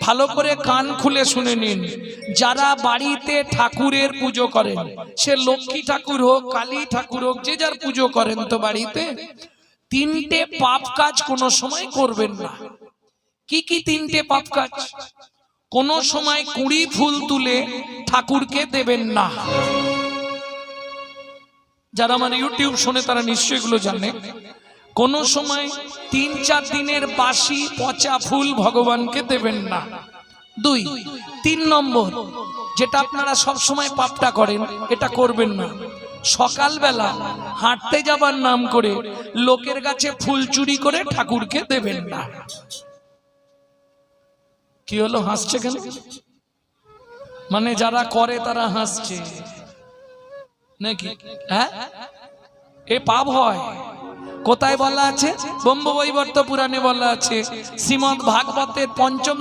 ভালো করে কান খুলে শুনে নিন। যারা বাড়িতে ঠাকুরের পুজো করেন, সে লক্ষ্মী ঠাকুর হোক, কালী ঠাকুর হোক, যে যার পুজো করেন, তো বাড়িতে তিনটে পাপ কাজ কোনো সময় করবেন না। কি কি তিনটে পাপ কাজ? কোন সময় কুড়ি ফুল তুলে ঠাকুরকে দেবেন না। যারা আমার ইউটিউব শুনে তারা নিশ্চয়ই এগুলো জানে। কোন সময় ৩-৪ দিনের বাসি পচা ফুল ভগবানকে দেবেন না। ২, ৩ নম্বর, যেটা আপনারা সব সময় পাপটা করেন, এটা করবেন না। সকালবেলা হাঁটতে যাবার নাম করে লোকের কাছে ফুল চুরি করে ঠাকুরকে দেবেন না। কি হলো, হাসছে কেন? মানে যারা করে তারা হাসছে নাকি? হ্যাঁ, এ পাপ হয়। কোথায় বলা আছে? ব্রহ্মবৈবর্ত পুরাণে বলা আছে, শ্রীমদ্ ভাগবতের ৫ম